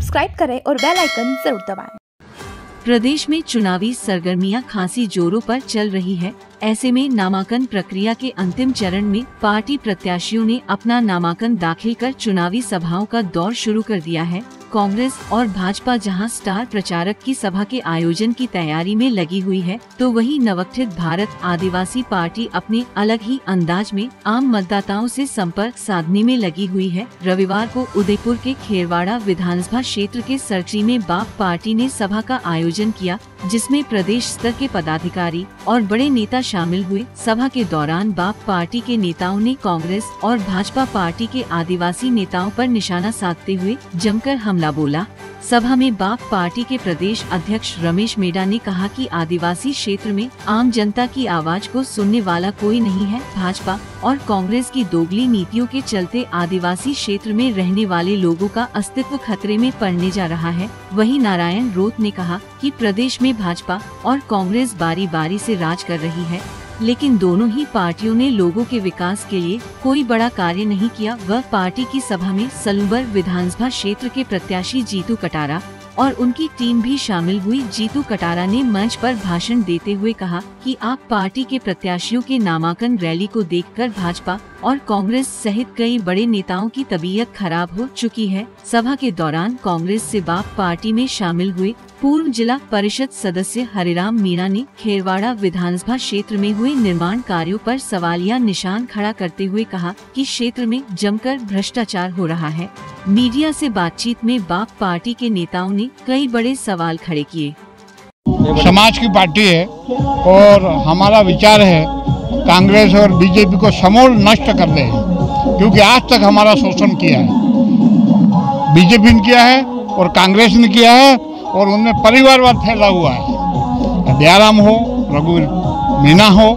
Subscribe करें और bell icon जरूर दबाएं। प्रदेश में चुनावी सरगर्मियां खासी जोरों पर चल रही है। ऐसे में नामांकन प्रक्रिया के अंतिम चरण में पार्टी प्रत्याशियों ने अपना नामांकन दाखिल कर चुनावी सभाओं का दौर शुरू कर दिया है। कांग्रेस और भाजपा जहां स्टार प्रचारक की सभा के आयोजन की तैयारी में लगी हुई है, तो वहीं नवगठित भारत आदिवासी पार्टी अपने अलग ही अंदाज में आम मतदाताओं से संपर्क साधने में लगी हुई है। रविवार को उदयपुर के खेरवाड़ा विधानसभा क्षेत्र के सरची में बाप पार्टी ने सभा का आयोजन किया, जिसमें प्रदेश स्तर के पदाधिकारी और बड़े नेता शामिल हुए। सभा के दौरान बाप पार्टी के नेताओं ने कांग्रेस और भाजपा पार्टी के आदिवासी नेताओं पर निशाना साधते हुए जमकर हमला बोला। सभा में बाप पार्टी के प्रदेश अध्यक्ष रमेश मेड़ा ने कहा कि आदिवासी क्षेत्र में आम जनता की आवाज को सुनने वाला कोई नहीं है। भाजपा और कांग्रेस की दोगली नीतियों के चलते आदिवासी क्षेत्र में रहने वाले लोगों का अस्तित्व खतरे में पड़ने जा रहा है। वहीं नारायण रोत ने कहा कि प्रदेश में भाजपा और कांग्रेस बारी बारी से राज कर रही है, लेकिन दोनों ही पार्टियों ने लोगों के विकास के लिए कोई बड़ा कार्य नहीं किया। वह पार्टी की सभा में सलूबर विधानसभा क्षेत्र के प्रत्याशी जीतू कटारा और उनकी टीम भी शामिल हुई। जीतू कटारा ने मंच पर भाषण देते हुए कहा कि आप पार्टी के प्रत्याशियों के नामांकन रैली को देखकर भाजपा और कांग्रेस सहित कई बड़े नेताओं की तबीयत खराब हो चुकी है। सभा के दौरान कांग्रेस से बाप पार्टी में शामिल हुए पूर्व जिला परिषद सदस्य हरिराम मीणा ने खेरवाड़ा विधानसभा क्षेत्र में हुए निर्माण कार्यों पर सवालिया निशान खड़ा करते हुए कहा कि क्षेत्र में जमकर भ्रष्टाचार हो रहा है। मीडिया से बातचीत में बाप पार्टी के नेताओं ने कई बड़े सवाल खड़े किए। समाज की पार्टी है और हमारा विचार है कांग्रेस और बीजेपी को समूल नष्ट कर दे, क्योंकि आज तक हमारा शोषण किया है, बीजेपी ने किया है और कांग्रेस ने किया है, और उनमें परिवारवाद फैला हुआ है। दयाराम हो, रघुवीर मीणा हो,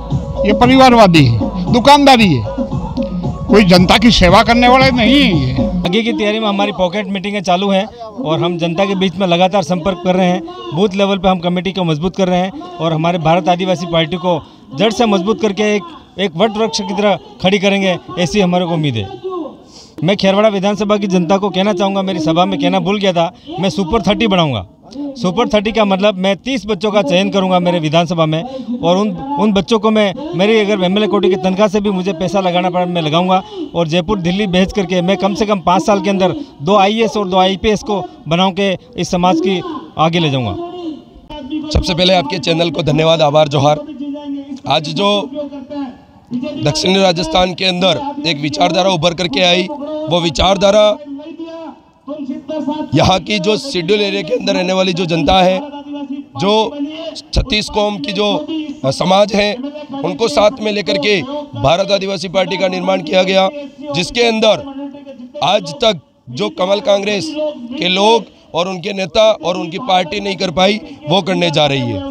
ये परिवारवादी है, दुकानदारी है, कोई जनता की सेवा करने वाला नहीं है। ये आगे की तैयारी में हमारी पॉकेट मीटिंगें चालू हैं और हम जनता के बीच में लगातार संपर्क कर रहे हैं। बूथ लेवल पे हम कमेटी को मजबूत कर रहे हैं और हमारे भारत आदिवासी पार्टी को जड़ से मजबूत करके एक वट वृक्ष की तरह खड़ी करेंगे, ऐसी हमारे को उम्मीद है। मैं खेरवाड़ा विधानसभा की जनता को कहना चाहूँगा, मेरी सभा में कहना भूल गया था, मैं सुपर 30 बनाऊँगा। सुपर 30 का मतलब मैं 30 बच्चों का चयन करूंगा मेरे विधानसभा में, और उन बच्चों को मैं मेरी अगर एमएलए कोटी की तनख्वाह से भी मुझे पैसा लगाना पड़ा मैं लगाऊंगा, और जयपुर दिल्ली भेज करके मैं कम से कम 5 साल के अंदर 2 IAS और 2 IPS को बनाऊं के इस समाज की आगे ले जाऊंगा। सबसे पहले आपके चैनल को धन्यवाद, आभार, जोहार। आज जो दक्षिणी राजस्थान के अंदर एक विचारधारा उभर करके आई, वो विचारधारा यहाँ की जो शेड्यूल एरिया के अंदर रहने वाली जो जनता है, जो 36 कौम की जो समाज है, उनको साथ में लेकर के भारत आदिवासी पार्टी का निर्माण किया गया, जिसके अंदर आज तक जो कमल कांग्रेस के लोग और उनके नेता और उनकी पार्टी नहीं कर पाई, वो करने जा रही है।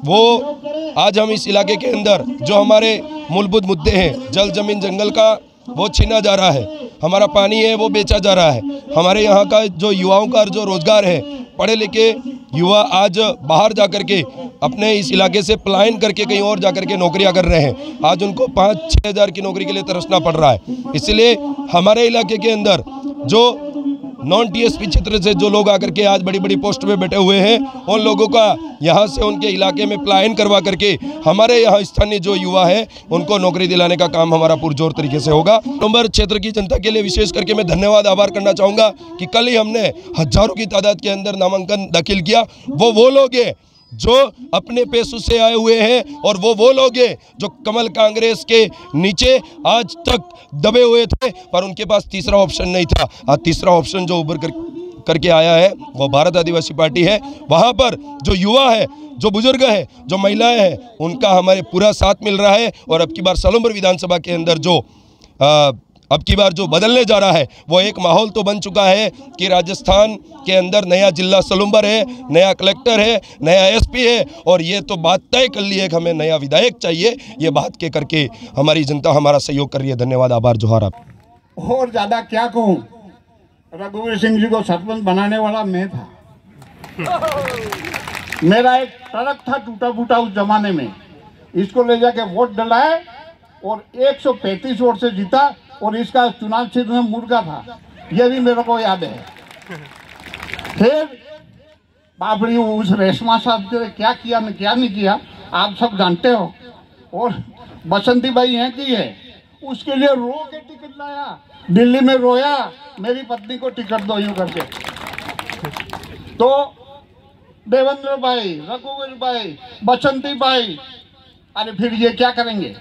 वो आज हम इस इलाके के अंदर जो हमारे मूलभूत मुद्दे हैं, जल जमीन जंगल का, वो छीना जा रहा है, हमारा पानी है वो बेचा जा रहा है, हमारे यहाँ का जो युवाओं का जो रोजगार है, पढ़े लिखे युवा आज बाहर जाकर के अपने इस इलाके से पलायन करके कहीं और जाकर के नौकरियां कर रहे हैं। आज उनको 5-6 हज़ार की नौकरी के लिए तरसना पड़ रहा है। इसलिए हमारे इलाके के अंदर जो नॉन TSP क्षेत्र से जो लोग आकर के आज बड़ी बड़ी पोस्ट पे बैठे हुए हैं, उन लोगों का यहाँ से उनके इलाके में पलायन करवा करके हमारे यहाँ स्थानीय जो युवा है उनको नौकरी दिलाने का काम हमारा पुरजोर तरीके से होगा। नंबर क्षेत्र की जनता के लिए विशेष करके मैं धन्यवाद, आभार करना चाहूँगा कि कल ही हमने हजारों की तादाद के अंदर नामांकन दाखिल किया। वो लोग हैं जो अपने पैसों से आए हुए हैं, और वो लोग हैं जो कमल कांग्रेस के नीचे आज तक दबे हुए थे, पर उनके पास तीसरा ऑप्शन नहीं था। आज तीसरा ऑप्शन जो उभर करके आया है वो भारत आदिवासी पार्टी है। वहाँ पर जो युवा है, जो बुजुर्ग है, जो महिलाएं हैं, उनका हमारे पूरा साथ मिल रहा है। और अब की बार सलूबर विधानसभा के अंदर जो अब की बार जो बदलने जा रहा है, वो एक माहौल तो बन चुका है कि राजस्थान के अंदर नया जिला सलूबर है, नया कलेक्टर है, नया SP है, और ये तो बात तय कर ली है कि हमें नया विधायक चाहिए। ये बात के करके हमारी जनता हमारा सहयोग कर रही है। धन्यवाद, आभार, जोहार। आप और ज्यादा क्या कहूँ, रघुवीर सिंह जी को सरपंच बनाने वाला मैं था। मेरा एक ट्रक था टूटा फूटा उस जमाने में, इसको ले जाके वोट डलाए और 135 वोट से जीता, और इसका चुनाव क्षेत्र में मुर्गा था, यह भी मेरे को याद है। फिर बाबरी उस रेशमा साहब ने क्या किया न क्या नहीं किया आप सब जानते हो। और बसंती भाई हैं की है, उसके लिए रो के टिकट लाया, दिल्ली में रोया मेरी पत्नी को टिकट दो यूं करके। तो देवेंद्र भाई, रघुवीर भाई, बसंती भाई, अरे फिर ये क्या करेंगे?